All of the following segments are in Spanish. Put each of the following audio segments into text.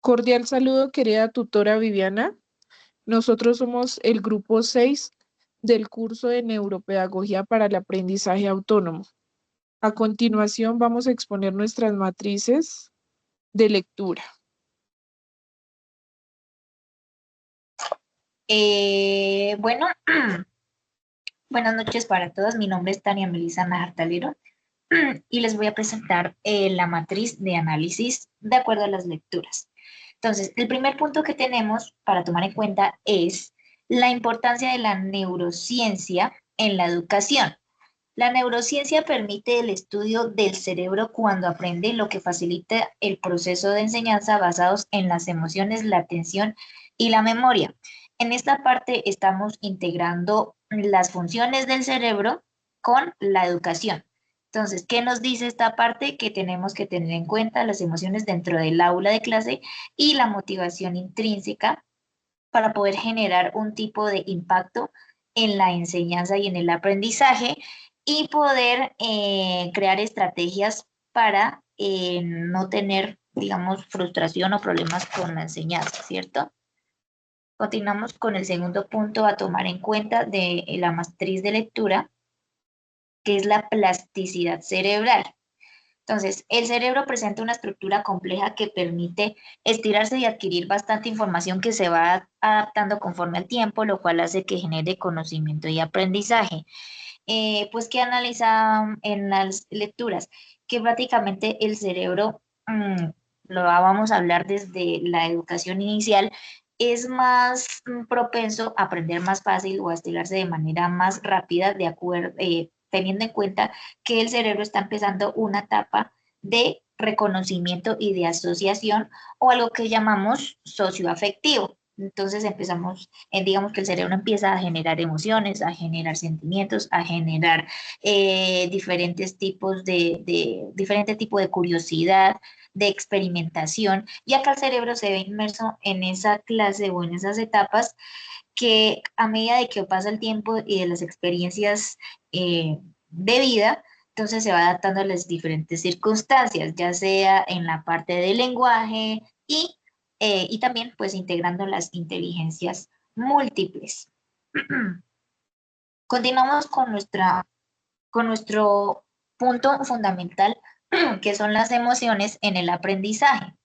Cordial saludo, querida tutora Viviana. Nosotros somos el grupo 6 del curso de Neuropedagogía para el Aprendizaje Autónomo. A continuación vamos a exponer nuestras matrices de lectura. Bueno, buenas noches para todos. Mi nombre es Tania Melissa Najartalero y les voy a presentar la matriz de análisis de acuerdo a las lecturas. Entonces, el primer punto que tenemos para tomar en cuenta es la importancia de la neurociencia en la educación. La neurociencia permite el estudio del cerebro cuando aprende, lo que facilita el proceso de enseñanza basados en las emociones, la atención y la memoria. En esta parte estamos integrando las funciones del cerebro con la educación. Entonces, ¿qué nos dice esta parte? Que tenemos que tener en cuenta las emociones dentro del aula de clase y la motivación intrínseca para poder generar un tipo de impacto en la enseñanza y en el aprendizaje y poder crear estrategias para no tener, digamos, frustración o problemas con la enseñanza, ¿cierto? Continuamos con el segundo punto a tomar en cuenta de la matriz de lectura, que es la plasticidad cerebral. Entonces, el cerebro presenta una estructura compleja que permite estirarse y adquirir bastante información que se va adaptando conforme al tiempo, lo cual hace que genere conocimiento y aprendizaje. Pues, ¿qué analiza en las lecturas? Que prácticamente el cerebro, lo vamos a hablar desde la educación inicial, es más propenso a aprender más fácil o a estirarse de manera más rápida, de acuerdo, teniendo en cuenta que el cerebro está empezando una etapa de reconocimiento y de asociación o algo que llamamos socioafectivo. Entonces empezamos, digamos que el cerebro empieza a generar emociones, a generar sentimientos, a generar diferentes tipos diferente tipo de curiosidad, de experimentación, y acá el cerebro se ve inmerso en esa clase o en esas etapas que a medida de que pasa el tiempo y de las experiencias de vida, entonces se va adaptando a las diferentes circunstancias, ya sea en la parte del lenguaje y también pues integrando las inteligencias múltiples. Continuamos con nuestro punto fundamental, que son las emociones en el aprendizaje.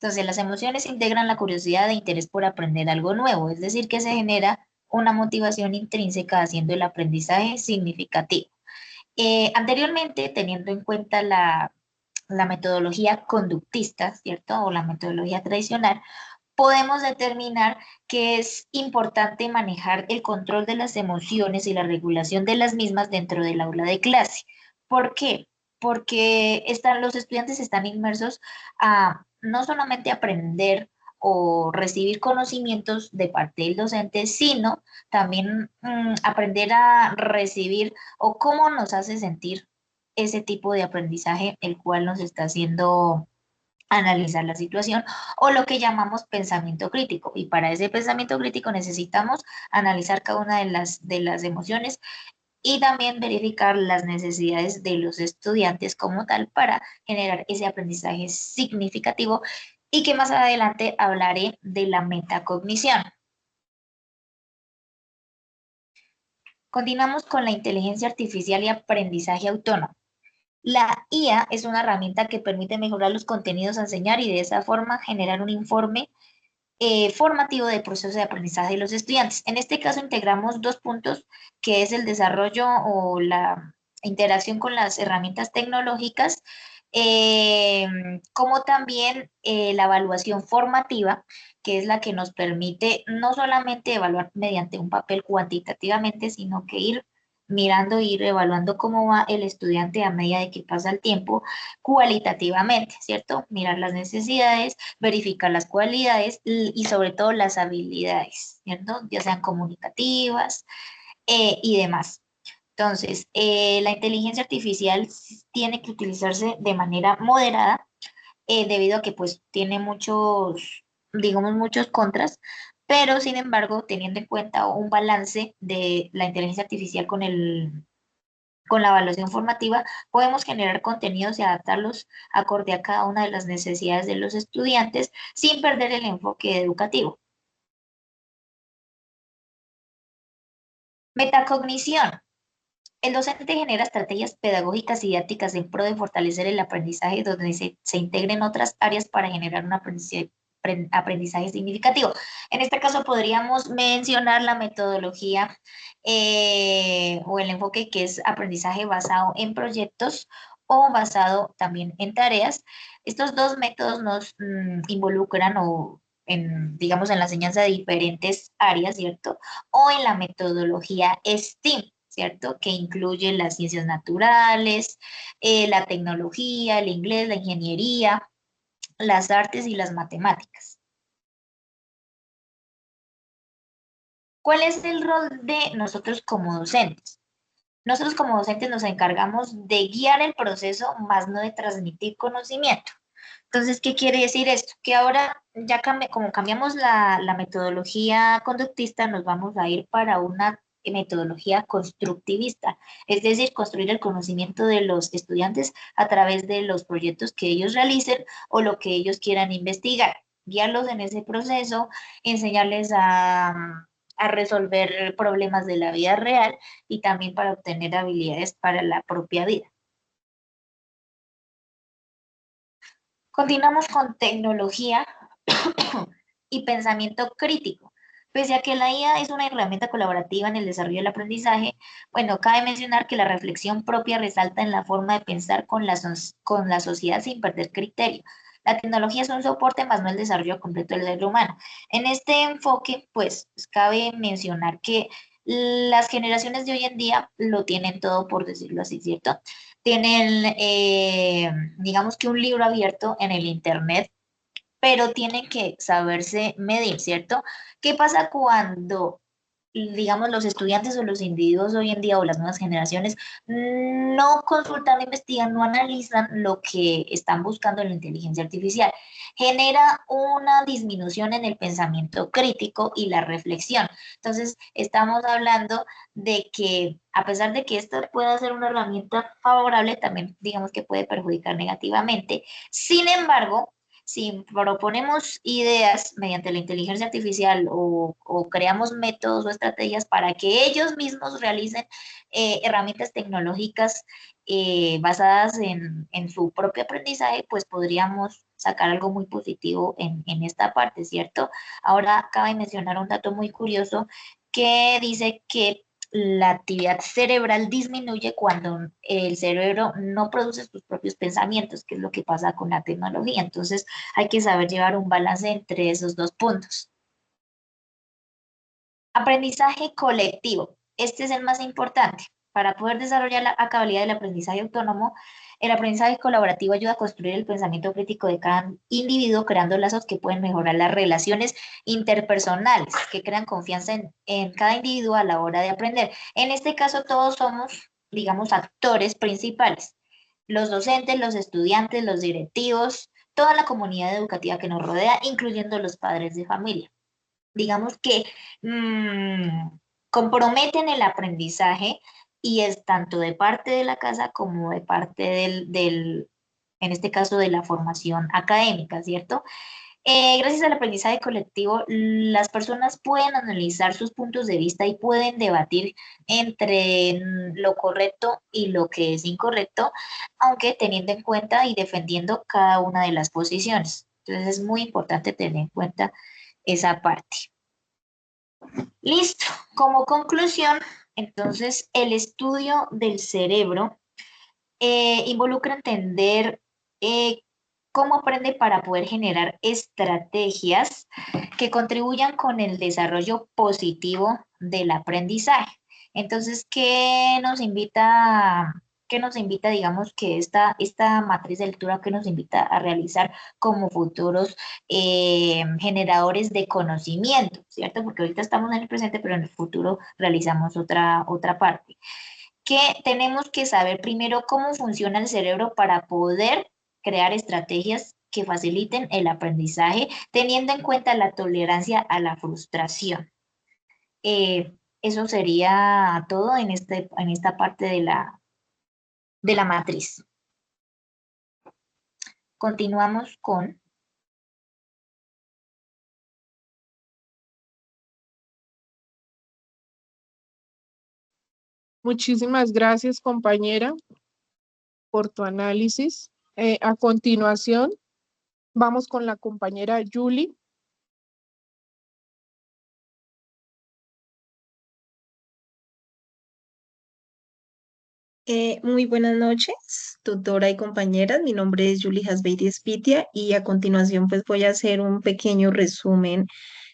Entonces, las emociones integran la curiosidad e interés por aprender algo nuevo, es decir, que se genera una motivación intrínseca haciendo el aprendizaje significativo. Anteriormente, teniendo en cuenta la metodología conductista, ¿cierto? O la metodología tradicional, podemos determinar que es importante manejar el control de las emociones y la regulación de las mismas dentro del aula de clase. ¿Por qué? Porque los estudiantes están inmersos a no solamente aprender o recibir conocimientos de parte del docente, sino también aprender a recibir o cómo nos hace sentir ese tipo de aprendizaje, el cual nos está haciendo analizar la situación o lo que llamamos pensamiento crítico. Y para ese pensamiento crítico necesitamos analizar cada una de las emociones y también verificar las necesidades de los estudiantes como tal para generar ese aprendizaje significativo y que más adelante hablaré de la metacognición. Continuamos con la inteligencia artificial y aprendizaje autónomo. La IA es una herramienta que permite mejorar los contenidos a enseñar y de esa forma generar un informe formativo del proceso de aprendizaje de los estudiantes. En este caso integramos dos puntos, que es el desarrollo o la interacción con las herramientas tecnológicas, eh, como también la evaluación formativa, que es la que nos permite no solamente evaluar mediante un papel cuantitativamente, sino que ir mirando, ir evaluando cómo va el estudiante a medida de que pasa el tiempo cualitativamente, ¿cierto? Mirar las necesidades, verificar las cualidades y sobre todo las habilidades, ¿cierto? Ya sean comunicativas y demás. Entonces, la inteligencia artificial tiene que utilizarse de manera moderada debido a que pues tiene muchos, digamos, muchos contras, pero sin embargo, teniendo en cuenta un balance de la inteligencia artificial Con la evaluación formativa podemos generar contenidos y adaptarlos acorde a cada una de las necesidades de los estudiantes sin perder el enfoque educativo. Metacognición. El docente genera estrategias pedagógicas y didácticas en pro de fortalecer el aprendizaje donde se integren otras áreas para generar un aprendizaje significativo. En este caso podríamos mencionar la metodología o el enfoque que es aprendizaje basado en proyectos o basado también en tareas. Estos dos métodos nos involucran o digamos, en la enseñanza de diferentes áreas, ¿cierto? O en la metodología STEAM, ¿cierto? Que incluye las ciencias naturales, la tecnología, el inglés, la ingeniería, las artes y las matemáticas. ¿Cuál es el rol de nosotros como docentes? Nosotros como docentes nos encargamos de guiar el proceso, más no de transmitir conocimiento. Entonces, ¿qué quiere decir esto? Que ahora ya como cambiamos la metodología conductista, nos vamos a ir para una metodología constructivista, es decir, construir el conocimiento de los estudiantes a través de los proyectos que ellos realicen o lo que ellos quieran investigar, guiarlos en ese proceso, enseñarles a resolver problemas de la vida real y también para obtener habilidades para la propia vida. Continuamos con tecnología y pensamiento crítico. Pese a que la IA es una herramienta colaborativa en el desarrollo del aprendizaje, bueno, cabe mencionar que la reflexión propia resalta en la forma de pensar con la sociedad sin perder criterio. La tecnología es un soporte, más no el desarrollo completo del ser humano. En este enfoque, pues, cabe mencionar que las generaciones de hoy en día lo tienen todo, por decirlo así, ¿cierto? Tienen, digamos que un libro abierto en el Internet, pero tienen que saberse medir, ¿cierto? ¿Qué pasa cuando, digamos, los estudiantes o los individuos hoy en día o las nuevas generaciones no consultan, no investigan, no analizan lo que están buscando en la inteligencia artificial? Genera una disminución en el pensamiento crítico y la reflexión. Entonces, estamos hablando de que a pesar de que esto pueda ser una herramienta favorable, también digamos que puede perjudicar negativamente. Sin embargo, si proponemos ideas mediante la inteligencia artificial o creamos métodos o estrategias para que ellos mismos realicen herramientas tecnológicas basadas en su propio aprendizaje, pues podríamos sacar algo muy positivo en esta parte, ¿cierto? Ahora cabe mencionar un dato muy curioso que dice que la actividad cerebral disminuye cuando el cerebro no produce sus propios pensamientos, que es lo que pasa con la tecnología. Entonces, hay que saber llevar un balance entre esos dos puntos. Aprendizaje colectivo. Este es el más importante. Para poder desarrollar la capacidad del aprendizaje autónomo, el aprendizaje colaborativo ayuda a construir el pensamiento crítico de cada individuo, creando lazos que pueden mejorar las relaciones interpersonales, que crean confianza en cada individuo a la hora de aprender. En este caso, todos somos, digamos, actores principales. Los docentes, los estudiantes, los directivos, toda la comunidad educativa que nos rodea, incluyendo los padres de familia. Digamos que comprometen el aprendizaje y es tanto de parte de la casa como de parte en este caso, de la formación académica, ¿cierto? Gracias al aprendizaje colectivo, las personas pueden analizar sus puntos de vista y pueden debatir entre lo correcto y lo que es incorrecto, aunque teniendo en cuenta y defendiendo cada una de las posiciones. Entonces es muy importante tener en cuenta esa parte. Listo. Como conclusión, entonces, el estudio del cerebro involucra entender cómo aprende para poder generar estrategias que contribuyan con el desarrollo positivo del aprendizaje. Entonces, qué nos invita, digamos, que esta matriz de lectura que nos invita a realizar como futuros generadores de conocimiento, ¿cierto? Porque ahorita estamos en el presente, pero en el futuro realizamos otra parte. Que tenemos que saber primero cómo funciona el cerebro para poder crear estrategias que faciliten el aprendizaje, teniendo en cuenta la tolerancia a la frustración. Eso sería todo en esta parte de la matriz. Continuamos con Muchísimas gracias, compañera, por tu análisis. A continuación, vamos con la compañera Julie. Muy buenas noches, tutora y compañeras. Mi nombre es Julie Hasbeidi Espitia y a continuación pues voy a hacer un pequeño resumen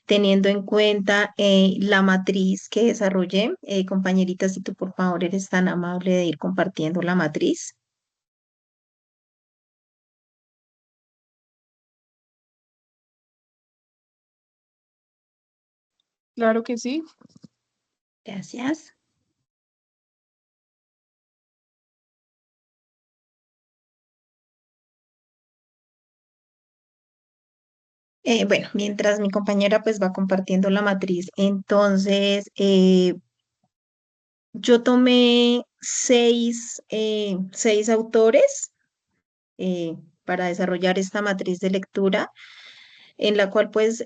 teniendo en cuenta la matriz que desarrollé. Compañerita, si tú por favor eres tan amable de ir compartiendo la matriz. Claro que sí. Gracias. Bueno, mientras mi compañera pues va compartiendo la matriz, entonces yo tomé seis autores para desarrollar esta matriz de lectura, en la cual pues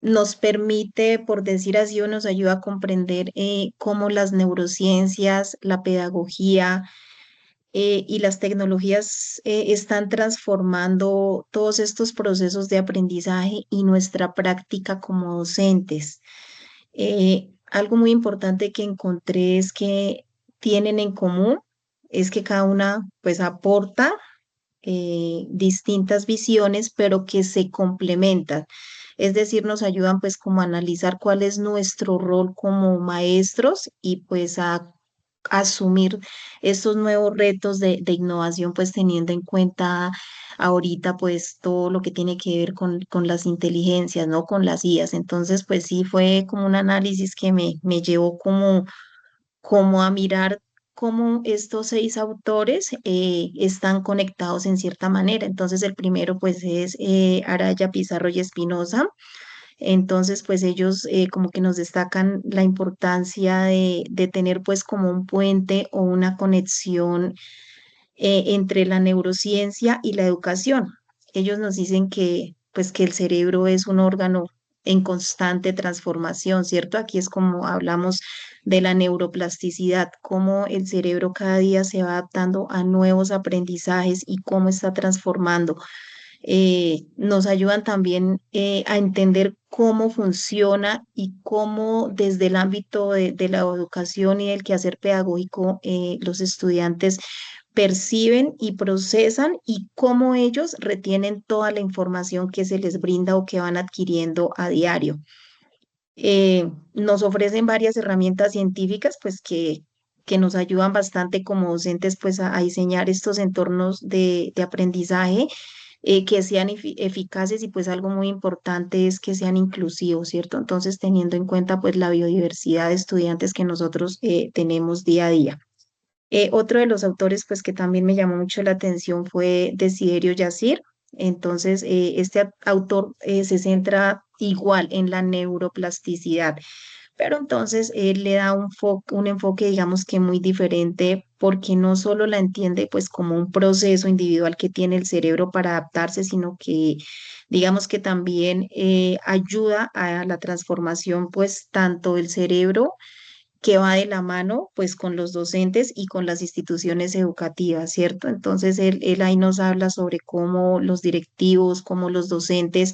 nos permite, por decir así, o nos ayuda a comprender cómo las neurociencias, la pedagogía y las tecnologías están transformando todos estos procesos de aprendizaje y nuestra práctica como docentes. Algo muy importante que encontré es que tienen en común es que cada una pues aporta distintas visiones, pero que se complementan. Es decir, nos ayudan pues como a analizar cuál es nuestro rol como maestros y pues a asumir estos nuevos retos de innovación, pues teniendo en cuenta ahorita pues todo lo que tiene que ver con las inteligencias, ¿no? Con las IAs. Entonces, pues sí, fue como un análisis que me llevó como a mirar cómo estos seis autores están conectados en cierta manera. Entonces, el primero pues es Araya, Pizarro y Espinosa. Entonces, pues ellos como que nos destacan la importancia de tener pues como un puente o una conexión entre la neurociencia y la educación. Ellos nos dicen que pues que el cerebro es un órgano en constante transformación, ¿cierto? Aquí es como hablamos de la neuroplasticidad, cómo el cerebro cada día se va adaptando a nuevos aprendizajes y cómo está transformando. Nos ayudan también a entender cómo funciona y cómo desde el ámbito de la educación y del quehacer pedagógico los estudiantes perciben y procesan y cómo ellos retienen toda la información que se les brinda o que van adquiriendo a diario. Nos ofrecen varias herramientas científicas, pues que nos ayudan bastante como docentes, pues a diseñar estos entornos de aprendizaje que sean eficaces y pues algo muy importante es que sean inclusivos, ¿cierto? Entonces, teniendo en cuenta pues la biodiversidad de estudiantes que nosotros tenemos día a día. Otro de los autores, pues que también me llamó mucho la atención fue Desiderio Yacir. Entonces, este autor se centra igual en la neuroplasticidad, pero entonces él le da un enfoque, digamos que muy diferente, porque no solo la entiende pues como un proceso individual que tiene el cerebro para adaptarse, sino que digamos que también ayuda a la transformación pues tanto del cerebro que va de la mano pues con los docentes y con las instituciones educativas, ¿cierto? Entonces él ahí nos habla sobre cómo los directivos, cómo los docentes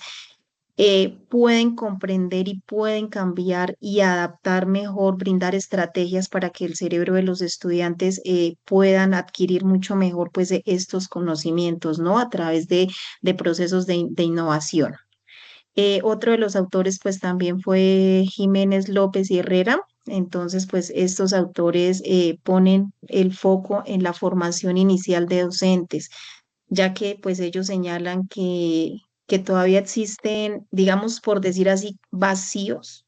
pueden comprender y pueden cambiar y adaptar mejor, brindar estrategias para que el cerebro de los estudiantes puedan adquirir mucho mejor pues estos conocimientos, ¿no? A través de procesos de innovación. Otro de los autores pues también fue Jiménez López y Herrera. Entonces pues estos autores ponen el foco en la formación inicial de docentes, ya que pues ellos señalan que todavía existen, digamos por decir así, vacíos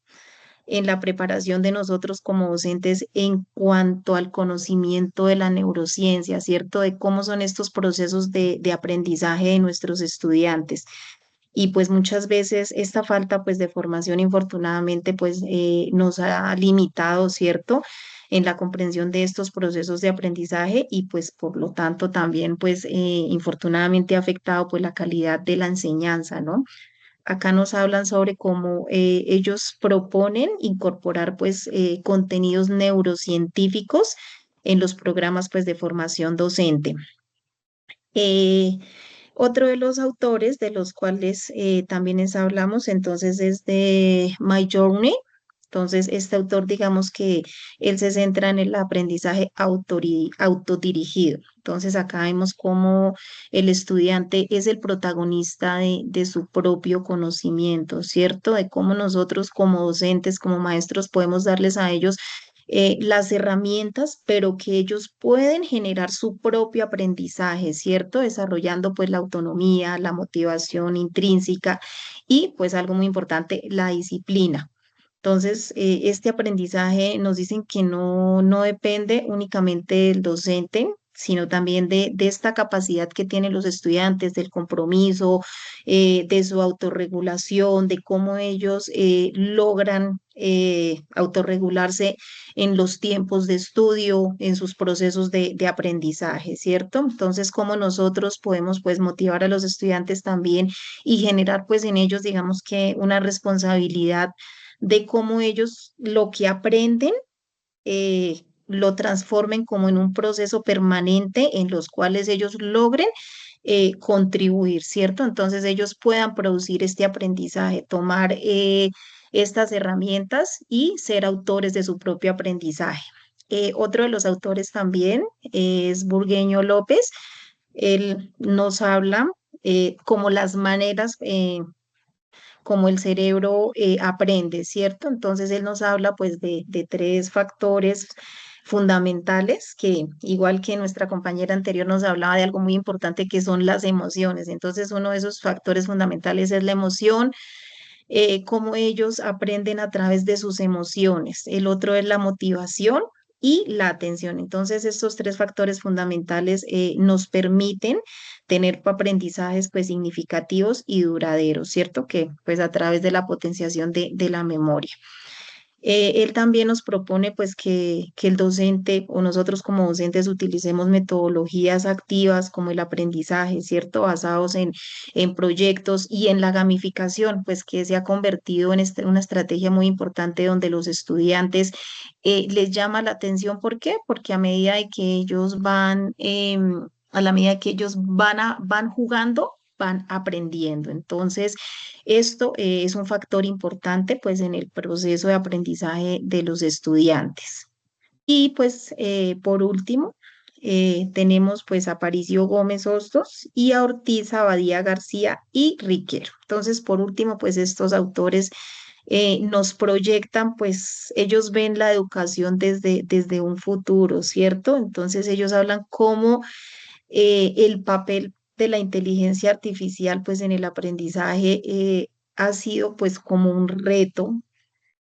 en la preparación de nosotros como docentes en cuanto al conocimiento de la neurociencia, ¿cierto? De cómo son estos procesos de aprendizaje de nuestros estudiantes. y pues muchas veces esta falta pues de formación infortunadamente pues nos ha limitado, ¿cierto? En la comprensión de estos procesos de aprendizaje y pues por lo tanto también pues infortunadamente ha afectado pues la calidad de la enseñanza, ¿no? Acá nos hablan sobre cómo ellos proponen incorporar pues contenidos neurocientíficos en los programas pues de formación docente. Eh, Otro de los autores de los cuales también les hablamos, entonces es de My Journey. Entonces, este autor, digamos que él se centra en el aprendizaje autodirigido. Entonces, acá vemos cómo el estudiante es el protagonista de su propio conocimiento, ¿cierto? De cómo nosotros como docentes, como maestros, podemos darles a ellos las herramientas, pero que ellos pueden generar su propio aprendizaje, ¿cierto? Desarrollando pues la autonomía, la motivación intrínseca y pues algo muy importante, la disciplina. Entonces, este aprendizaje nos dicen que no depende únicamente del docente, sino también de esta capacidad que tienen los estudiantes, del compromiso, de su autorregulación, de cómo ellos logran autorregularse en los tiempos de estudio, en sus procesos de aprendizaje, ¿cierto? Entonces, cómo nosotros podemos pues motivar a los estudiantes también y generar pues en ellos, digamos que una responsabilidad de cómo ellos lo que aprenden lo transformen como en un proceso permanente en los cuales ellos logren contribuir, ¿cierto? Entonces ellos puedan producir este aprendizaje, tomar estas herramientas y ser autores de su propio aprendizaje. Otro de los autores también es Burgueño López. Él nos habla como las maneras como el cerebro aprende, ¿cierto? Entonces él nos habla pues de tres factores fundamentales que igual que nuestra compañera anterior nos hablaba de algo muy importante que son las emociones. Entonces uno de esos factores fundamentales es la emoción, cómo ellos aprenden a través de sus emociones. El otro es la motivación y la atención. Entonces, estos tres factores fundamentales nos permiten tener aprendizajes pues significativos y duraderos, ¿cierto? Que pues a través de la potenciación de la memoria. Él también nos propone pues que el docente o nosotros como docentes utilicemos metodologías activas como el aprendizaje, ¿cierto? Basados en proyectos y en la gamificación, pues que se ha convertido en una estrategia muy importante donde los estudiantes les llama la atención. ¿Por qué? Porque a medida de que ellos van, a la medida que ellos van jugando, van aprendiendo. Entonces, esto es un factor importante pues en el proceso de aprendizaje de los estudiantes. Y pues por último, tenemos pues a Aparicio Gómez Hostos y a Ortiz Abadía García y Riquero. Entonces, por último, pues estos autores nos proyectan, pues ellos ven la educación desde un futuro, ¿cierto? Entonces ellos hablan cómo el papel de la inteligencia artificial pues en el aprendizaje ha sido pues como un reto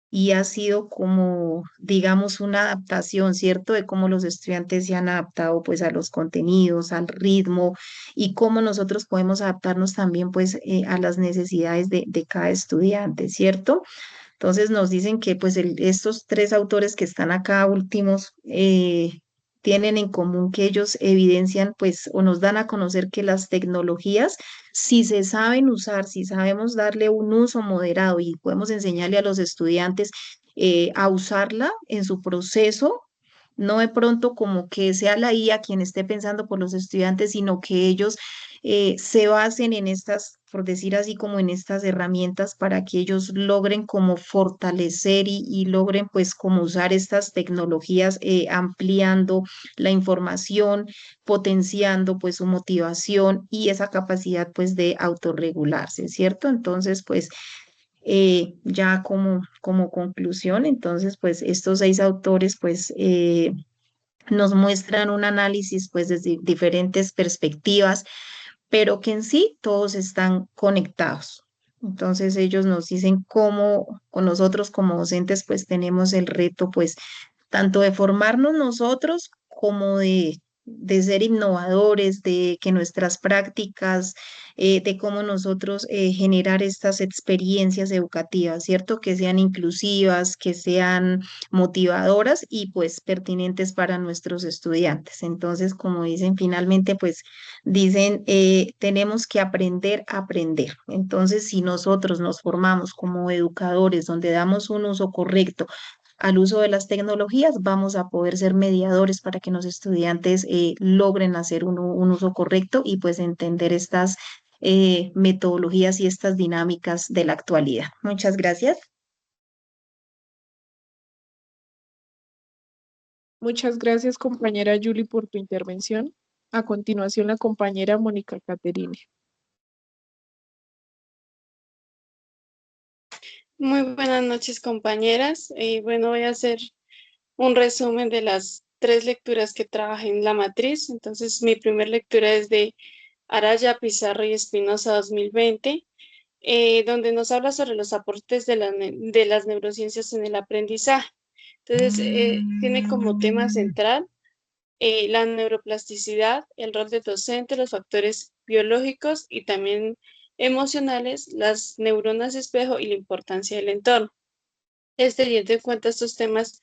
y ha sido como, digamos, una adaptación, ¿cierto? De cómo los estudiantes se han adaptado pues a los contenidos, al ritmo y cómo nosotros podemos adaptarnos también pues a las necesidades de cada estudiante, ¿cierto? Entonces nos dicen que pues estos tres autores que están acá últimos tienen en común que ellos evidencian pues o nos dan a conocer que las tecnologías, si se saben usar, si sabemos darle un uso moderado y podemos enseñarle a los estudiantes a usarla en su proceso, no de pronto como que sea la IA quien esté pensando por los estudiantes, sino que ellos se basen en estas, por decir así, como en estas herramientas para que ellos logren como fortalecer y logren pues como usar estas tecnologías ampliando la información, potenciando pues su motivación y esa capacidad pues de autorregularse, ¿cierto? Entonces pues ya como conclusión, entonces, pues estos seis autores, pues, nos muestran un análisis, pues, desde diferentes perspectivas, pero que en sí todos están conectados. Entonces, ellos nos dicen cómo, o nosotros como docentes, pues, tenemos el reto, pues, tanto de formarnos nosotros como de ser innovadores, de que nuestras prácticas de cómo nosotros generar estas experiencias educativas, ¿cierto? Que sean inclusivas, que sean motivadoras y pues pertinentes para nuestros estudiantes. Entonces, como dicen finalmente, pues dicen, tenemos que aprender a aprender. Entonces, si nosotros nos formamos como educadores donde damos un uso correcto al uso de las tecnologías, vamos a poder ser mediadores para que los estudiantes logren hacer un uso correcto y pues entender estas metodologías y estas dinámicas de la actualidad. Muchas gracias. Muchas gracias, compañera Julie, por tu intervención. A continuación, la compañera Mónica Caterine. Muy buenas noches, compañeras. Bueno, voy a hacer un resumen de las tres lecturas que trabajé en la matriz. Entonces, mi primera lectura es de Araya, Pizarro y Espinosa 2020, donde nos habla sobre los aportes de las neurociencias en el aprendizaje. Entonces, tiene como tema central la neuroplasticidad, el rol del docente, los factores biológicos y también emocionales, las neuronas espejo y la importancia del entorno. Teniendo en cuenta estos temas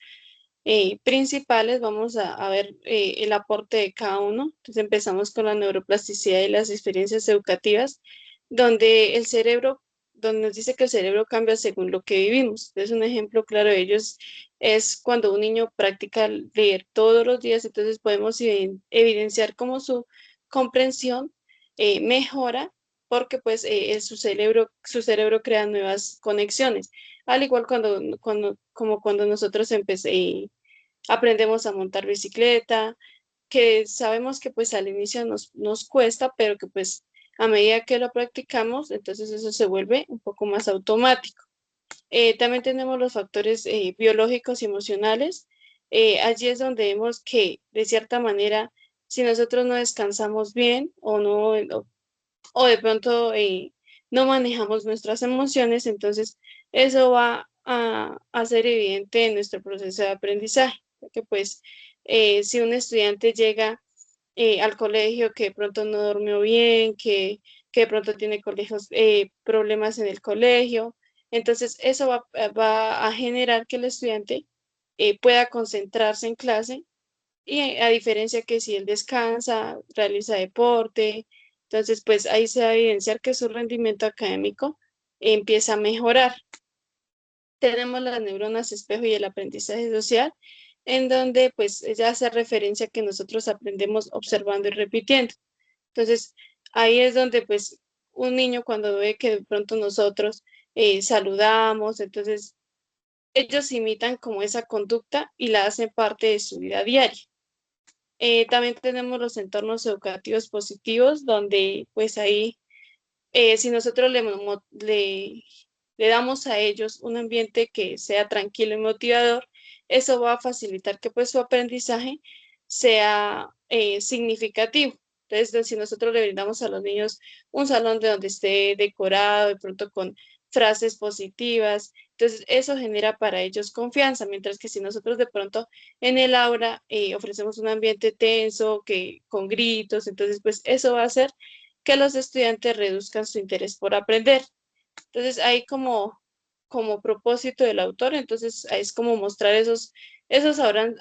principales, vamos a ver el aporte de cada uno. Entonces empezamos con la neuroplasticidad y las experiencias educativas, donde el cerebro, donde nos dice que el cerebro cambia según lo que vivimos. Entonces un ejemplo claro de ello es cuando un niño practica leer todos los días, entonces podemos evidenciar cómo su comprensión mejora porque pues su cerebro crea nuevas conexiones. Al igual como cuando nosotros aprendemos a montar bicicleta, que sabemos que pues al inicio nos cuesta, pero que pues a medida que lo practicamos, entonces eso se vuelve un poco más automático. También tenemos los factores biológicos y emocionales. Allí es donde vemos que de cierta manera, si nosotros no descansamos bien o de pronto no manejamos nuestras emociones, entonces eso va a hacer evidente en nuestro proceso de aprendizaje, porque pues si un estudiante llega al colegio que de pronto no durmió bien, que de pronto tiene problemas en el colegio, entonces eso va a generar que el estudiante pueda concentrarse en clase y a diferencia que si él descansa, realiza deporte, entonces pues ahí se va a evidenciar que su rendimiento académico empieza a mejorar. Tenemos las neuronas espejo y el aprendizaje social, en donde pues ya hace referencia que nosotros aprendemos observando y repitiendo. Entonces ahí es donde pues un niño cuando ve que de pronto nosotros saludamos, entonces ellos imitan como esa conducta y la hacen parte de su vida diaria. También tenemos los entornos educativos positivos, donde pues ahí, si nosotros le damos a ellos un ambiente que sea tranquilo y motivador, eso va a facilitar que pues su aprendizaje sea significativo. Entonces, si nosotros le brindamos a los niños un salón de donde esté decorado, de pronto con frases positivas, entonces eso genera para ellos confianza, mientras que si nosotros de pronto en el aula ofrecemos un ambiente tenso, con gritos, entonces pues eso va a hacer que los estudiantes reduzcan su interés por aprender. Entonces, ahí como propósito del autor, entonces ahí es como mostrar esos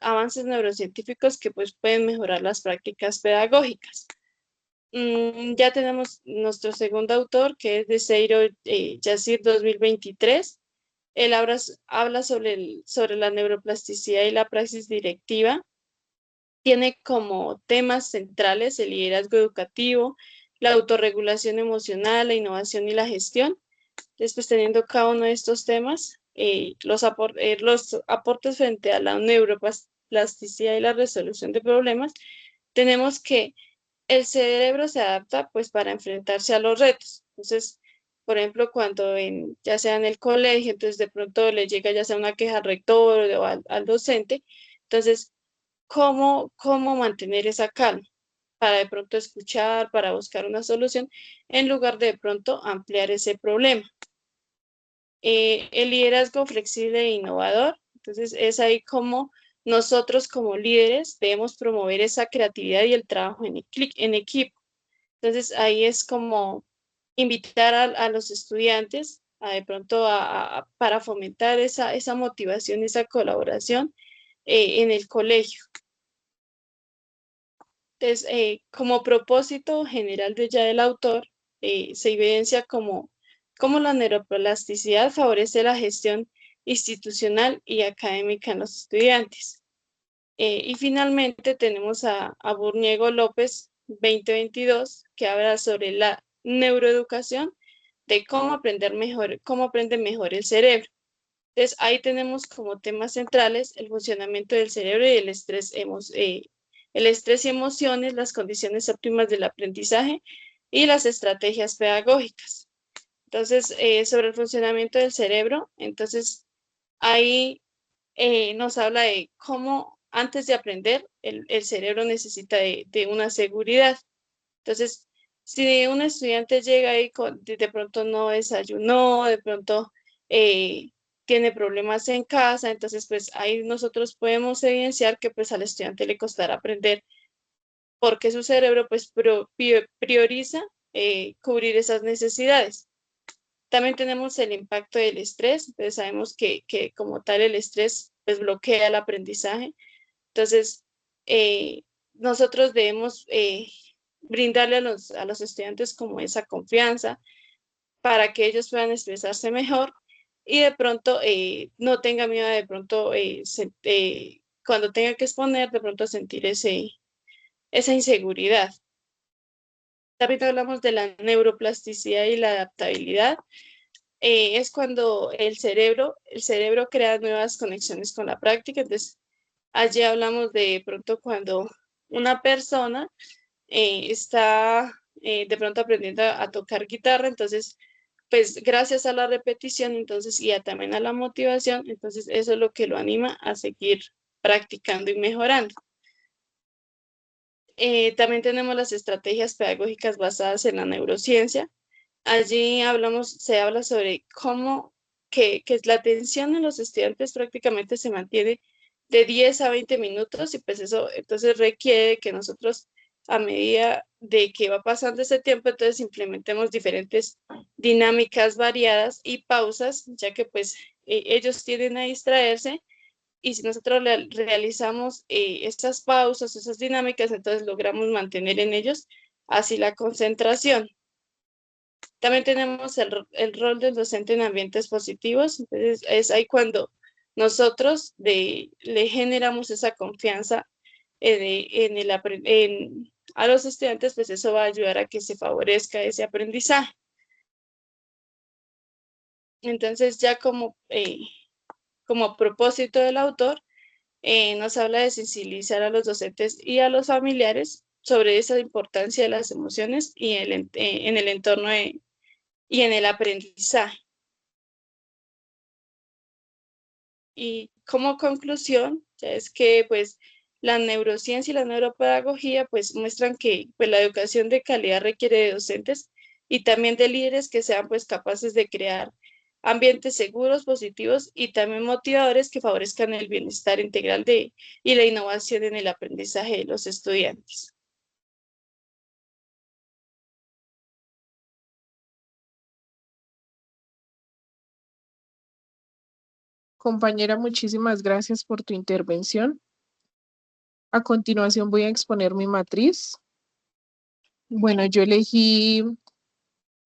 avances neurocientíficos que pues pueden mejorar las prácticas pedagógicas. Ya tenemos nuestro segundo autor, que es de Seiro Yassir 2023. Él habla sobre la neuroplasticidad y la praxis directiva. Tiene como temas centrales el liderazgo educativo, la autorregulación emocional, la innovación y la gestión. Después, teniendo cada uno de estos temas, los aportes frente a la neuroplasticidad y la resolución de problemas, tenemos que el cerebro se adapta pues para enfrentarse a los retos. Entonces, por ejemplo, cuando ya sea en el colegio, entonces de pronto le llega ya sea una queja al rector o al docente, entonces, ¿cómo mantener esa calma? Para de pronto escuchar, para buscar una solución, en lugar de pronto ampliar ese problema. El liderazgo flexible e innovador, entonces es ahí como nosotros como líderes debemos promover esa creatividad y el trabajo en equipo. Entonces ahí es como invitar a los estudiantes a de pronto para fomentar esa motivación, esa colaboración en el colegio. Entonces, como propósito general de ya del autor, se evidencia como la neuroplasticidad favorece la gestión institucional y académica en los estudiantes. Y finalmente tenemos a Burniego López 2022, que habla sobre la neuroeducación, de cómo aprender mejor, cómo aprende mejor el cerebro. Entonces, ahí tenemos como temas centrales el funcionamiento del cerebro y el estrés y emociones, las condiciones óptimas del aprendizaje y las estrategias pedagógicas. Entonces, sobre el funcionamiento del cerebro, entonces ahí nos habla de cómo antes de aprender el cerebro necesita de una seguridad. Entonces, si un estudiante llega ahí de pronto no desayunó, de pronto tiene problemas en casa, entonces pues ahí nosotros podemos evidenciar que pues al estudiante le costará aprender porque su cerebro pues prioriza cubrir esas necesidades. También tenemos el impacto del estrés, entonces sabemos que como tal el estrés pues bloquea el aprendizaje. Entonces, nosotros debemos brindarle a los estudiantes como esa confianza para que ellos puedan expresarse mejor y de pronto no tenga miedo de pronto cuando tenga que exponer, de pronto sentir esa inseguridad. También hablamos de la neuroplasticidad y la adaptabilidad. Es cuando el cerebro crea nuevas conexiones con la práctica. Entonces, allí hablamos de pronto cuando una persona está de pronto aprendiendo a tocar guitarra, entonces, pues gracias a la repetición, entonces, y también a la motivación, entonces eso es lo que lo anima a seguir practicando y mejorando. También tenemos las estrategias pedagógicas basadas en la neurociencia. Allí se habla sobre cómo que la atención en los estudiantes prácticamente se mantiene de 10 a 20 minutos y pues eso entonces requiere que nosotros a medida de que va pasando ese tiempo, entonces implementemos diferentes dinámicas variadas y pausas, ya que pues ellos tienden a distraerse y si nosotros realizamos estas pausas, esas dinámicas, entonces logramos mantener en ellos así la concentración. También tenemos el rol del docente en ambientes positivos, entonces es ahí cuando nosotros le generamos esa confianza a los estudiantes, pues eso va a ayudar a que se favorezca ese aprendizaje. Entonces ya como propósito del autor, nos habla de sensibilizar a los docentes y a los familiares sobre esa importancia de las emociones y en el entorno y en el aprendizaje. Y como conclusión, ya es que pues la neurociencia y la neuropedagogía pues muestran que pues la educación de calidad requiere de docentes y también de líderes que sean pues capaces de crear ambientes seguros, positivos y también motivadores que favorezcan el bienestar integral y la innovación en el aprendizaje de los estudiantes. Compañera, muchísimas gracias por tu intervención. A continuación voy a exponer mi matriz. Bueno, yo elegí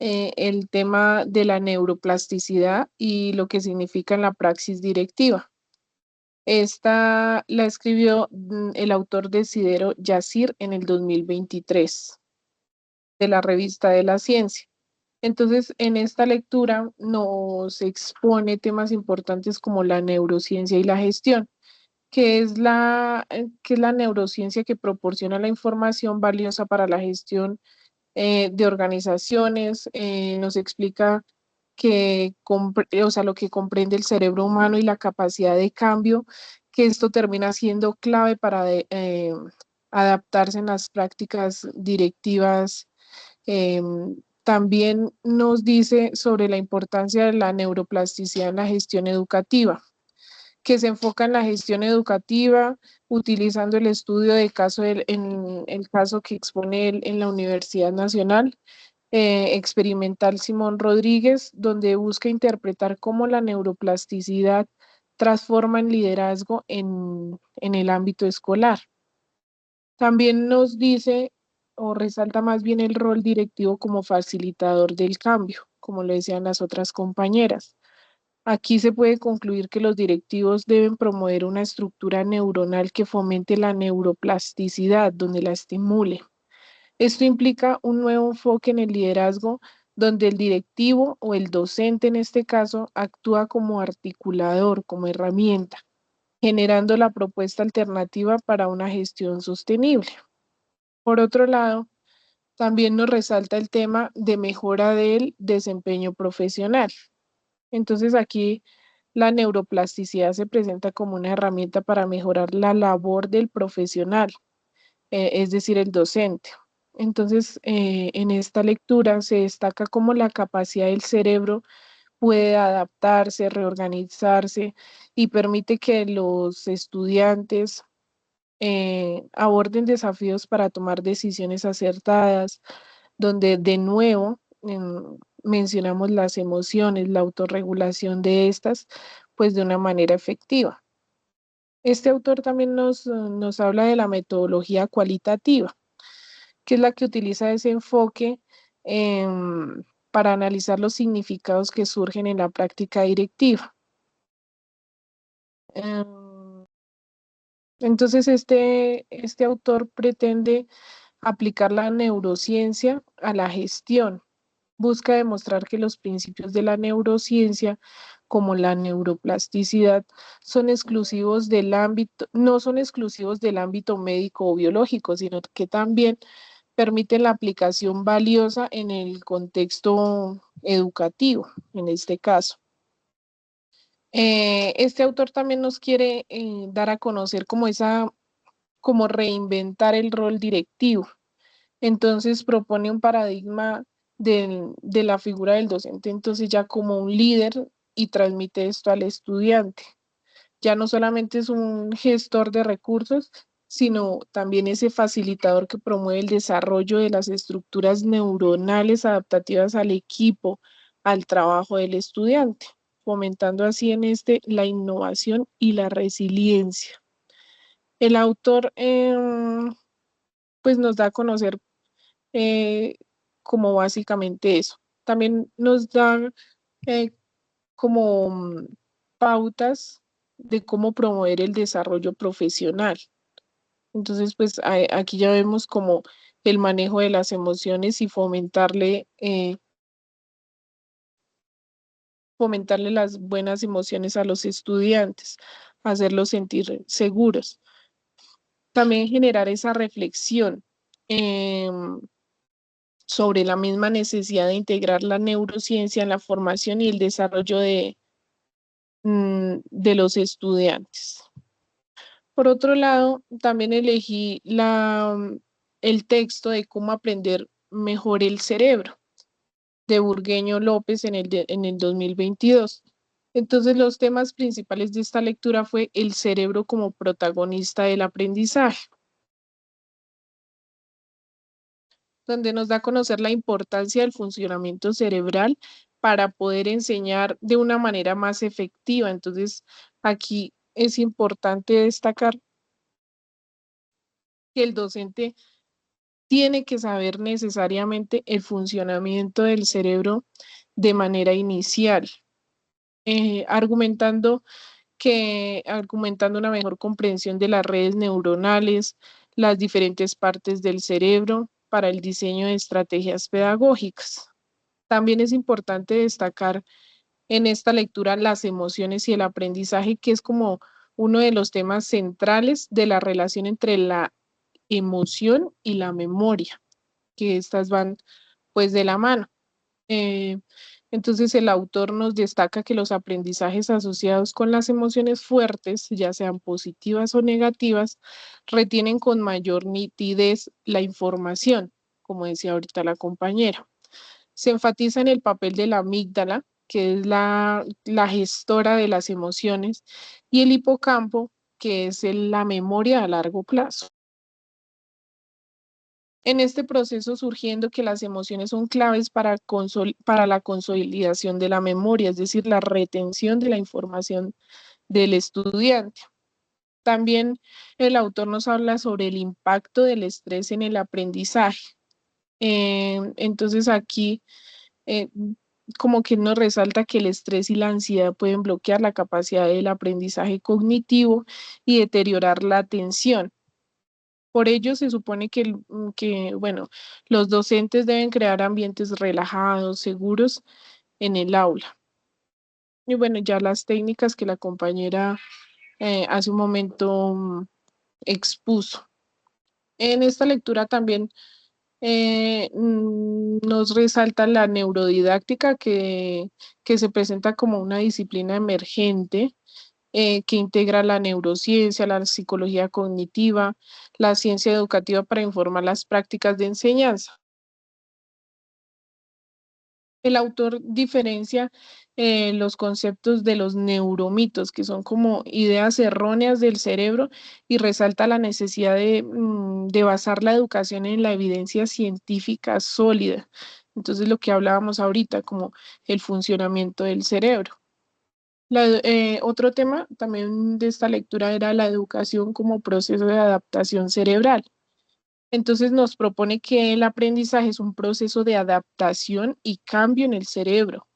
el tema de la neuroplasticidad y lo que significa en la praxis directiva. Esta la escribió el autor Desidero Yacir en el 2023 de la revista de la ciencia. Entonces, en esta lectura nos expone temas importantes como la neurociencia y la gestión, que es la neurociencia que proporciona la información valiosa para la gestión de organizaciones, nos explica o sea, lo que comprende el cerebro humano y la capacidad de cambio, que esto termina siendo clave para adaptarse en las prácticas directivas. También nos dice sobre la importancia de la neuroplasticidad en la gestión educativa, que se enfoca en la gestión educativa, utilizando el estudio de caso en el caso que expone él en la Universidad Nacional, experimental Simón Rodríguez, donde busca interpretar cómo la neuroplasticidad transforma en liderazgo en el ámbito escolar. También nos dice o resalta más bien el rol directivo como facilitador del cambio, como lo decían las otras compañeras. Aquí se puede concluir que los directivos deben promover una estructura neuronal que fomente la neuroplasticidad, donde la estimule. Esto implica un nuevo enfoque en el liderazgo, donde el directivo o el docente en este caso actúa como articulador, como herramienta, generando la propuesta alternativa para una gestión sostenible. Por otro lado, también nos resalta el tema de mejora del desempeño profesional. Entonces aquí la neuroplasticidad se presenta como una herramienta para mejorar la labor del profesional, es decir, el docente. Entonces, en esta lectura se destaca cómo la capacidad del cerebro puede adaptarse, reorganizarse y permite que los estudiantes aborden desafíos para tomar decisiones acertadas, donde de nuevo mencionamos las emociones, la autorregulación de estas, pues de una manera efectiva. Este autor también nos habla de la metodología cualitativa, que es la que utiliza ese enfoque para analizar los significados que surgen en la práctica directiva. Entonces, este autor pretende aplicar la neurociencia a la gestión. Busca demostrar que los principios de la neurociencia, como la neuroplasticidad, son exclusivos del ámbito, no son exclusivos del ámbito médico o biológico, sino que también permiten la aplicación valiosa en el contexto educativo, en este caso. Este autor también nos quiere dar a conocer como reinventar el rol directivo. Entonces propone un paradigma de la figura del docente, entonces ya como un líder y transmite esto al estudiante. Ya no solamente es un gestor de recursos, sino también ese facilitador que promueve el desarrollo de las estructuras neuronales adaptativas al equipo, al trabajo del estudiante, fomentando así en la innovación y la resiliencia. El autor pues nos da a conocer eh, como básicamente eso. También nos da eh, como pautas de cómo promover el desarrollo profesional. Entonces, pues aquí ya vemos como el manejo de las emociones y fomentarle las buenas emociones a los estudiantes, hacerlos sentir seguros. También generar esa reflexión sobre la misma necesidad de integrar la neurociencia en la formación y el desarrollo de los estudiantes. Por otro lado, también elegí el texto de cómo aprender mejor el cerebro de Burgueño López en el 2022. Entonces, los temas principales de esta lectura fue el cerebro como protagonista del aprendizaje, donde nos da a conocer la importancia del funcionamiento cerebral para poder enseñar de una manera más efectiva. Entonces, aquí es importante destacar que el docente tiene que saber necesariamente el funcionamiento del cerebro de manera inicial, argumentando una mejor comprensión de las redes neuronales, las diferentes partes del cerebro para el diseño de estrategias pedagógicas. También es importante destacar en esta lectura las emociones y el aprendizaje, que es como uno de los temas centrales de la relación entre la emoción y la memoria, que estas van pues de la mano. Entonces el autor nos destaca que los aprendizajes asociados con las emociones fuertes, ya sean positivas o negativas, retienen con mayor nitidez la información, como decía ahorita la compañera. Se enfatiza en el papel de la amígdala, que es la gestora de las emociones, y el hipocampo, que es la memoria a largo plazo. En este proceso surgiendo que las emociones son claves para la consolidación de la memoria, es decir, la retención de la información del estudiante. También el autor nos habla sobre el impacto del estrés en el aprendizaje. Entonces aquí eh, como que nos resalta que el estrés y la ansiedad pueden bloquear la capacidad del aprendizaje cognitivo y deteriorar la atención. Por ello, se supone bueno, los docentes deben crear ambientes relajados, seguros en el aula. Y bueno, ya las técnicas que la compañera hace un momento expuso. En esta lectura también nos resalta la neurodidáctica que se presenta como una disciplina emergente que integra la neurociencia, la psicología cognitiva, la ciencia educativa para informar las prácticas de enseñanza. El autor diferencia los conceptos de los neuromitos, que son como ideas erróneas del cerebro, y resalta la necesidad de basar la educación en la evidencia científica sólida. Entonces, lo que hablábamos ahorita, como el funcionamiento del cerebro. Otro tema también de esta lectura era la educación como proceso de adaptación cerebral. Entonces nos propone que el aprendizaje es un proceso de adaptación y cambio en el cerebro.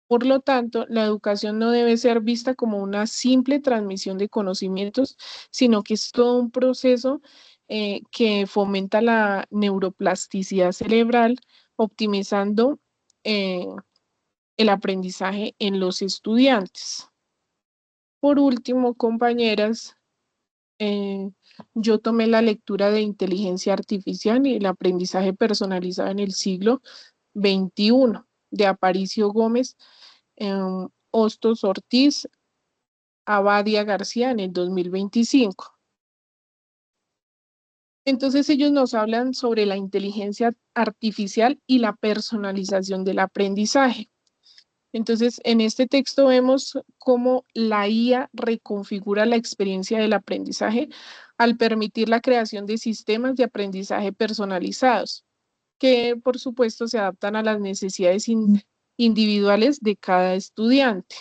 Por lo tanto, la educación no debe ser vista como una simple transmisión de conocimientos, sino que es todo un proceso que fomenta la neuroplasticidad cerebral, optimizando el aprendizaje en los estudiantes. Por último, compañeras, yo tomé la lectura de inteligencia artificial y el aprendizaje personalizado en el siglo XXI de Aparicio Gómez, Hostos Ortiz, Abadia García en el 2025. Entonces ellos nos hablan sobre la inteligencia artificial y la personalización del aprendizaje. Entonces, en este texto vemos cómo la IA reconfigura la experiencia del aprendizaje al permitir la creación de sistemas de aprendizaje personalizados, que por supuesto se adaptan a las necesidades individuales de cada estudiante.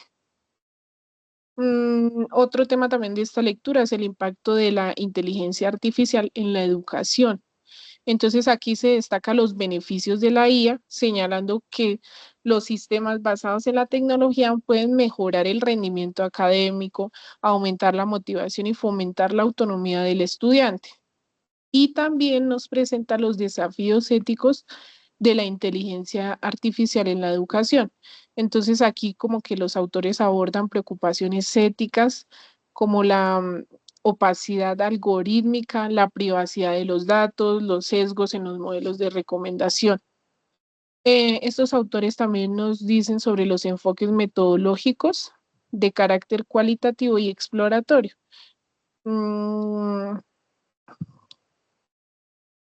Otro tema también de esta lectura es el impacto de la inteligencia artificial en la educación. Entonces aquí se destacan los beneficios de la IA, señalando que los sistemas basados en la tecnología pueden mejorar el rendimiento académico, aumentar la motivación y fomentar la autonomía del estudiante. Y también nos presenta los desafíos éticos de la inteligencia artificial en la educación. Entonces aquí como que los autores abordan preocupaciones éticas como la opacidad algorítmica, la privacidad de los datos, los sesgos en los modelos de recomendación. Estos autores también nos dicen sobre los enfoques metodológicos de carácter cualitativo y exploratorio.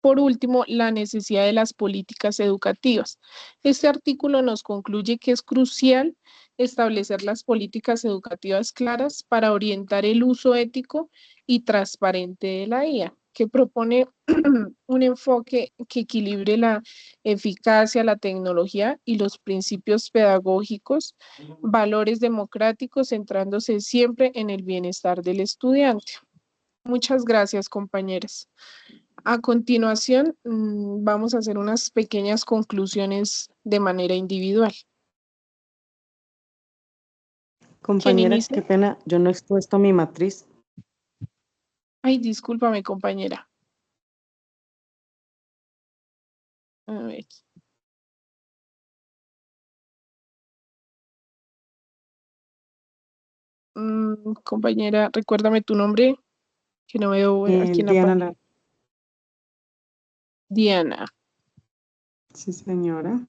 Por último, la necesidad de las políticas educativas. Este artículo nos concluye que es crucial establecer las políticas educativas claras para orientar el uso ético y transparente de la IA, que propone un enfoque que equilibre la eficacia, la tecnología y los principios pedagógicos, valores democráticos, centrándose siempre en el bienestar del estudiante. Muchas gracias, compañeras. A continuación, vamos a hacer unas pequeñas conclusiones de manera individual. Compañera, qué pena, yo no he expuesto mi matriz. Ay, discúlpame, compañera. A ver. Compañera, recuérdame tu nombre, que no veo aquí en la página. Diana. Sí, señora.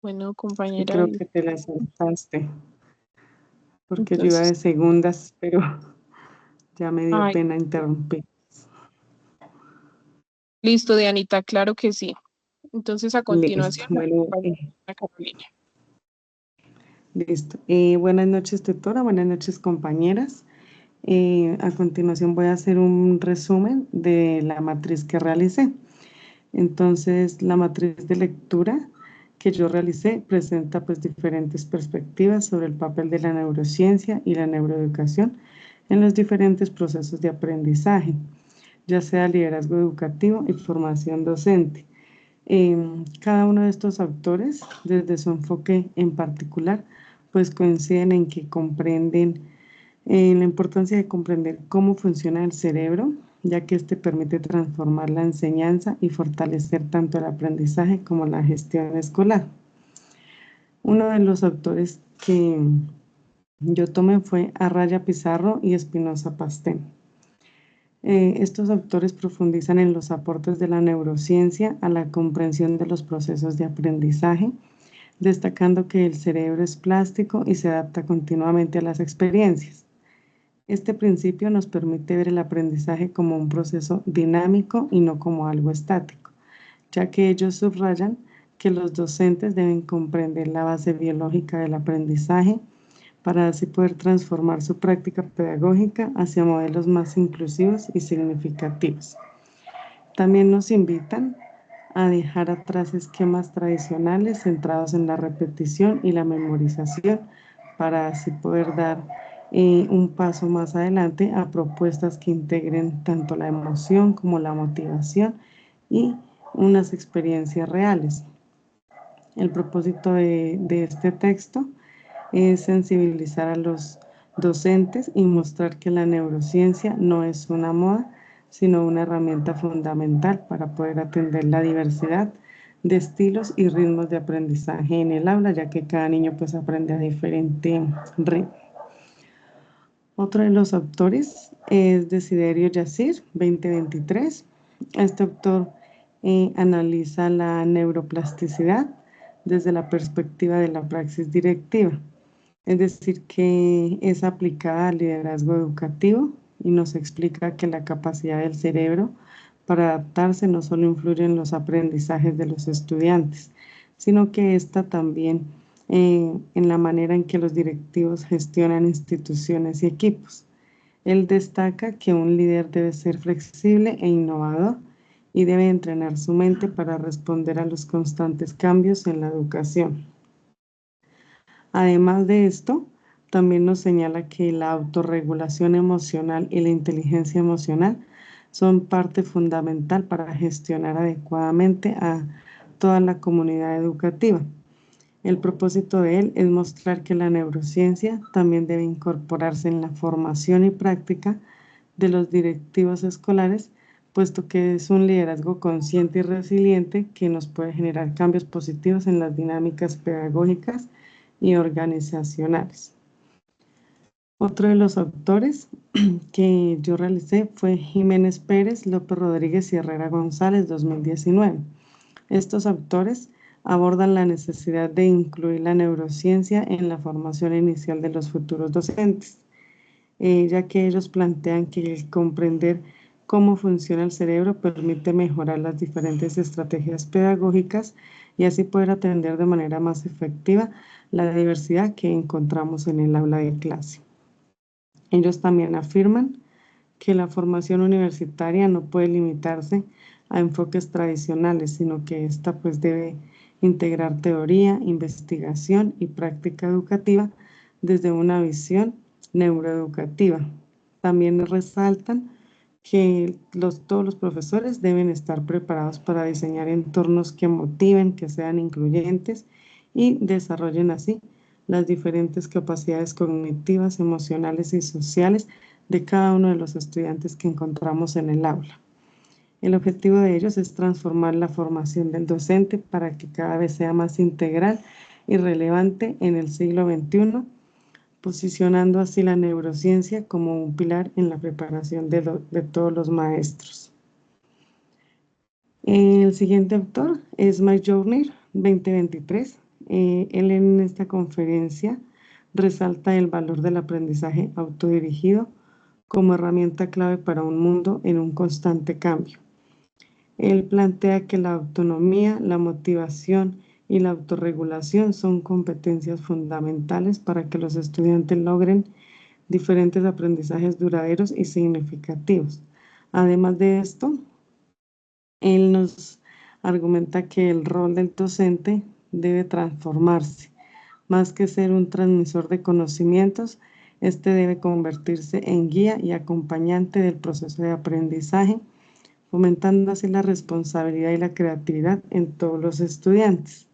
Bueno, compañera. Sí, creo que te la saltaste. Porque entonces, yo iba de segundas, pero ya me dio pena interrumpir. Listo, Dianita, claro que sí. Entonces, a continuación, listo. Bueno, Carolina. Listo. Buenas noches, tutora. Buenas noches, compañeras. A continuación voy a hacer un resumen de la matriz que realicé. Entonces, la matriz de lectura que yo realicé presenta pues diferentes perspectivas sobre el papel de la neurociencia y la neuroeducación en los diferentes procesos de aprendizaje, ya sea liderazgo educativo y formación docente. Cada uno de estos autores, desde su enfoque en particular, pues coinciden en que comprenden la importancia de comprender cómo funciona el cerebro, ya que este permite transformar la enseñanza y fortalecer tanto el aprendizaje como la gestión escolar. Uno de los autores que yo tomé fue Arraya Pizarro y Espinosa Pastén. Estos autores profundizan en los aportes de la neurociencia a la comprensión de los procesos de aprendizaje, destacando que el cerebro es plástico y se adapta continuamente a las experiencias. Este principio nos permite ver el aprendizaje como un proceso dinámico y no como algo estático, ya que ellos subrayan que los docentes deben comprender la base biológica del aprendizaje para así poder transformar su práctica pedagógica hacia modelos más inclusivos y significativos. También nos invitan a dejar atrás esquemas tradicionales centrados en la repetición y la memorización para así poder dar un paso más adelante a propuestas que integren tanto la emoción como la motivación y unas experiencias reales. El propósito de este texto es sensibilizar a los docentes y mostrar que la neurociencia no es una moda, sino una herramienta fundamental para poder atender la diversidad de estilos y ritmos de aprendizaje en el aula, ya que cada niño pues aprende a diferente ritmo. Otro de los autores es Desiderio Yacir, 2023. Este autor analiza la neuroplasticidad desde la perspectiva de la praxis directiva, es decir, que es aplicada al liderazgo educativo y nos explica que la capacidad del cerebro para adaptarse no solo influye en los aprendizajes de los estudiantes, sino que esta también en la manera en que los directivos gestionan instituciones y equipos. Él destaca que un líder debe ser flexible e innovador y debe entrenar su mente para responder a los constantes cambios en la educación. Además de esto, también nos señala que la autorregulación emocional y la inteligencia emocional son parte fundamental para gestionar adecuadamente a toda la comunidad educativa. El propósito de él es mostrar que la neurociencia también debe incorporarse en la formación y práctica de los directivos escolares, puesto que es un liderazgo consciente y resiliente que nos puede generar cambios positivos en las dinámicas pedagógicas y organizacionales. Otro de los autores que yo realicé fue Jiménez Pérez, López Rodríguez y Herrera González, 2019. Estos autores abordan la necesidad de incluir la neurociencia en la formación inicial de los futuros docentes, ya que ellos plantean que el comprender cómo funciona el cerebro permite mejorar las diferentes estrategias pedagógicas y así poder atender de manera más efectiva la diversidad que encontramos en el aula de clase. Ellos también afirman que la formación universitaria no puede limitarse a enfoques tradicionales, sino que ésta pues debe integrar teoría, investigación y práctica educativa desde una visión neuroeducativa. También resaltan que todos los profesores deben estar preparados para diseñar entornos que motiven, que sean incluyentes y desarrollen así las diferentes capacidades cognitivas, emocionales y sociales de cada uno de los estudiantes que encontramos en el aula. El objetivo de ellos es transformar la formación del docente para que cada vez sea más integral y relevante en el siglo XXI, posicionando así la neurociencia como un pilar en la preparación de todos los maestros. El siguiente autor es Mike Journer, 2023. Él en esta conferencia resalta el valor del aprendizaje autodirigido como herramienta clave para un mundo en un constante cambio. Él plantea que la autonomía, la motivación y la autorregulación son competencias fundamentales para que los estudiantes logren diferentes aprendizajes duraderos y significativos. Además de esto, él nos argumenta que el rol del docente debe transformarse. Más que ser un transmisor de conocimientos, este debe convertirse en guía y acompañante del proceso de aprendizaje, fomentando así la responsabilidad y la creatividad en todos los estudiantes.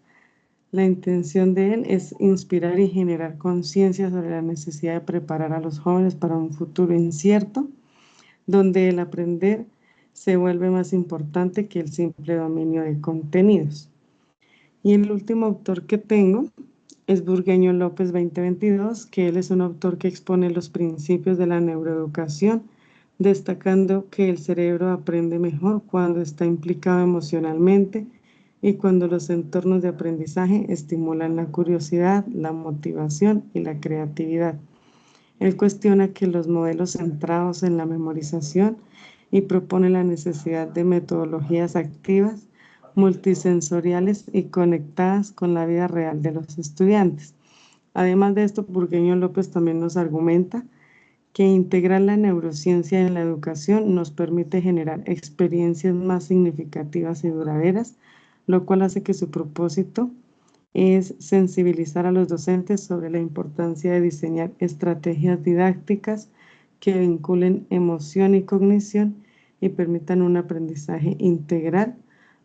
La intención de él es inspirar y generar conciencia sobre la necesidad de preparar a los jóvenes para un futuro incierto, donde el aprender se vuelve más importante que el simple dominio de contenidos. Y el último autor que tengo es Burgueño López 2022, que él es un autor que expone los principios de la neuroeducación, destacando que el cerebro aprende mejor cuando está implicado emocionalmente y cuando los entornos de aprendizaje estimulan la curiosidad, la motivación y la creatividad. Él cuestiona que los modelos centrados en la memorización y propone la necesidad de metodologías activas, multisensoriales y conectadas con la vida real de los estudiantes. Además de esto, Burgueño López también nos argumenta que integrar la neurociencia en la educación nos permite generar experiencias más significativas y duraderas, lo cual hace que su propósito es sensibilizar a los docentes sobre la importancia de diseñar estrategias didácticas que vinculen emoción y cognición y permitan un aprendizaje integral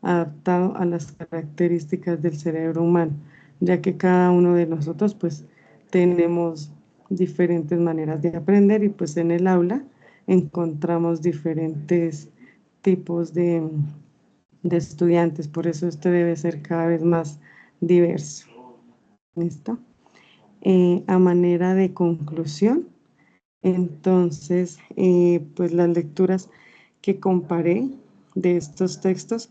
adaptado a las características del cerebro humano, ya que cada uno de nosotros pues tenemos diferentes maneras de aprender y pues en el aula encontramos diferentes tipos de estudiantes, por eso este debe ser cada vez más diverso. ¿Listo? A manera de conclusión, entonces, pues las lecturas que comparé de estos textos,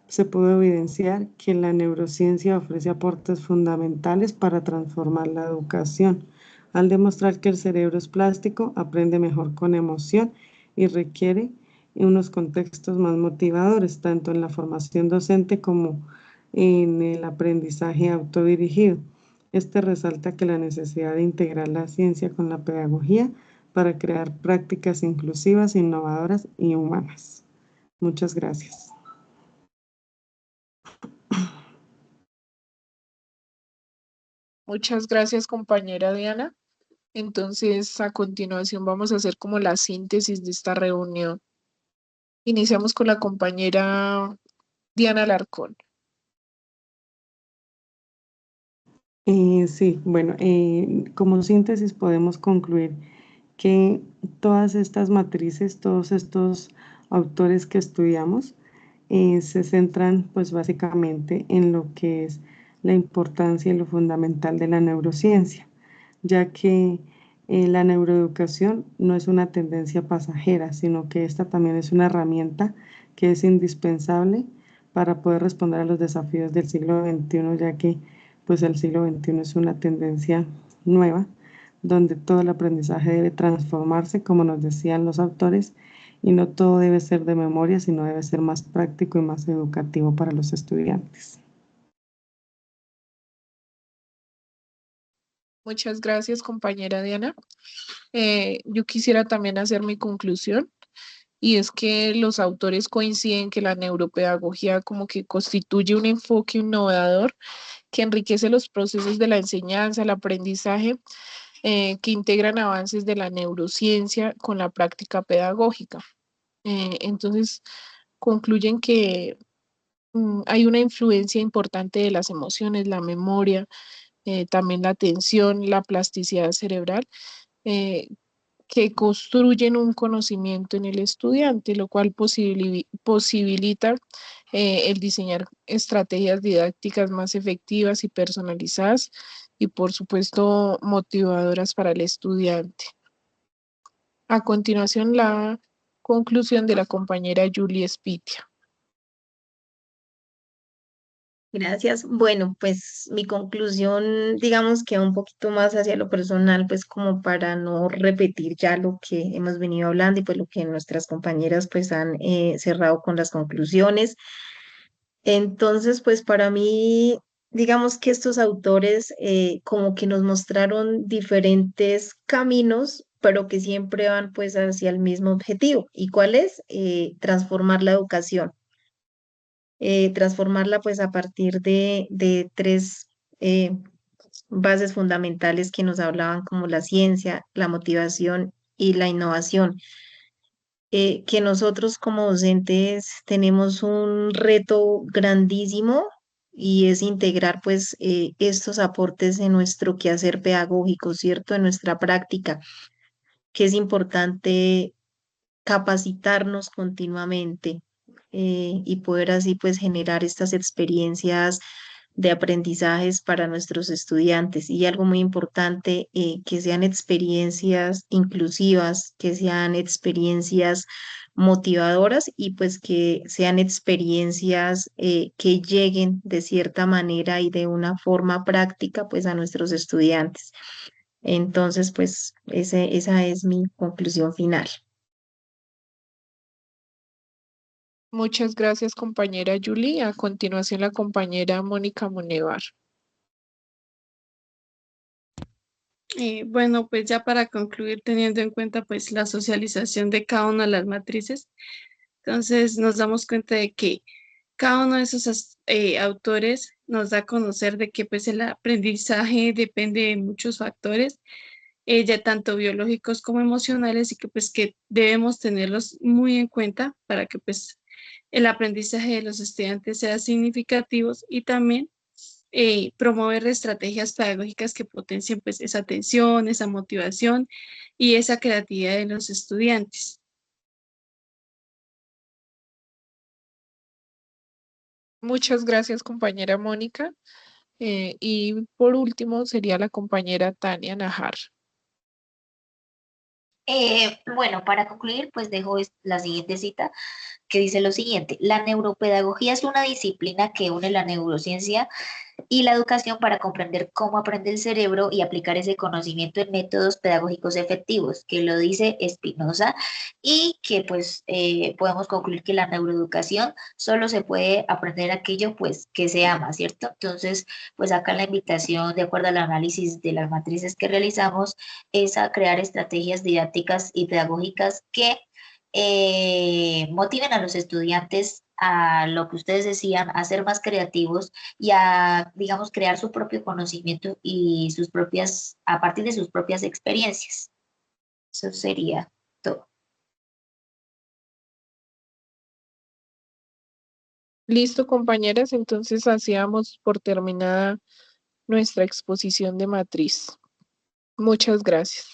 se pudo evidenciar que la neurociencia ofrece aportes fundamentales para transformar la educación, al demostrar que el cerebro es plástico, aprende mejor con emoción y requiere unos contextos más motivadores, tanto en la formación docente como en el aprendizaje autodirigido. Este resalta que la necesidad de integrar la ciencia con la pedagogía para crear prácticas inclusivas, innovadoras y humanas. Muchas gracias. Muchas gracias, compañera Diana. Entonces, a continuación vamos a hacer como la síntesis de esta reunión. Iniciamos con la compañera Diana Alarcón. Sí, bueno, como síntesis podemos concluir que todas estas matrices, todos estos autores que estudiamos, se centran pues básicamente en lo que es la importancia y lo fundamental de la neurociencia, ya que la neuroeducación no es una tendencia pasajera, sino que esta también es una herramienta que es indispensable para poder responder a los desafíos del siglo XXI, ya que pues el siglo XXI es una tendencia nueva, donde todo el aprendizaje debe transformarse, como nos decían los autores, y no todo debe ser de memoria, sino debe ser más práctico y más educativo para los estudiantes. Muchas gracias, compañera Diana. Yo quisiera también hacer mi conclusión, y es que los autores coinciden que la neuropedagogía como que constituye un enfoque innovador que enriquece los procesos de la enseñanza, el aprendizaje, que integran avances de la neurociencia con la práctica pedagógica. Entonces, concluyen que hay una influencia importante de las emociones, la memoria, también la atención, la plasticidad cerebral, eh, que construyen un conocimiento en el estudiante, lo cual posibilita el diseñar estrategias didácticas más efectivas y personalizadas y, por supuesto, motivadoras para el estudiante. A continuación, la conclusión de la compañera Julie Spitia. Gracias. Bueno, pues mi conclusión, digamos que un poquito más hacia lo personal, pues como para no repetir ya lo que hemos venido hablando y pues lo que nuestras compañeras pues han cerrado con las conclusiones. Entonces, pues para mí, digamos que estos autores como que nos mostraron diferentes caminos, pero que siempre van pues hacia el mismo objetivo. ¿Y cuál es? Transformar la educación. transformarla pues a partir de tres bases fundamentales que nos hablaban como la ciencia, la motivación y la innovación. Que nosotros como docentes tenemos un reto grandísimo y es integrar pues estos aportes en nuestro quehacer pedagógico, ¿cierto? En nuestra práctica, que es importante capacitarnos continuamente y poder así pues generar estas experiencias de aprendizajes para nuestros estudiantes. Y algo muy importante, que sean experiencias inclusivas, que sean experiencias motivadoras y pues que sean experiencias que lleguen de cierta manera y de una forma práctica pues a nuestros estudiantes. Entonces, pues esa es mi conclusión final. Muchas gracias, compañera Julie. A continuación, la compañera Mónica Monevar. Bueno, pues ya para concluir, teniendo en cuenta pues la socialización de cada una de las matrices, entonces nos damos cuenta de que cada uno de esos autores nos da a conocer de que pues el aprendizaje depende de muchos factores, ya tanto biológicos como emocionales, y que pues que debemos tenerlos muy en cuenta para que pues el aprendizaje de los estudiantes sea significativo, y también promover estrategias pedagógicas que potencien pues esa atención, esa motivación y esa creatividad de los estudiantes. Muchas gracias, compañera Mónica. Y por último, sería la compañera Tania Najar. Bueno, para concluir, pues dejo la siguiente cita que dice lo siguiente: la neuropedagogía es una disciplina que une la neurociencia y la educación para comprender cómo aprende el cerebro y aplicar ese conocimiento en métodos pedagógicos efectivos, que lo dice Spinoza, y que pues podemos concluir que la neuroeducación solo se puede aprender aquello pues que se ama, ¿cierto? Entonces, pues acá la invitación, de acuerdo al análisis de las matrices que realizamos, es a crear estrategias didácticas y pedagógicas que motiven a los estudiantes a lo que ustedes decían, a ser más creativos y a, digamos, crear su propio conocimiento y sus propias, a partir de sus propias experiencias. Eso sería todo. Listo, compañeras, entonces hacíamos por terminada nuestra exposición de matriz. Muchas gracias.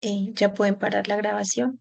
Ya pueden parar la grabación.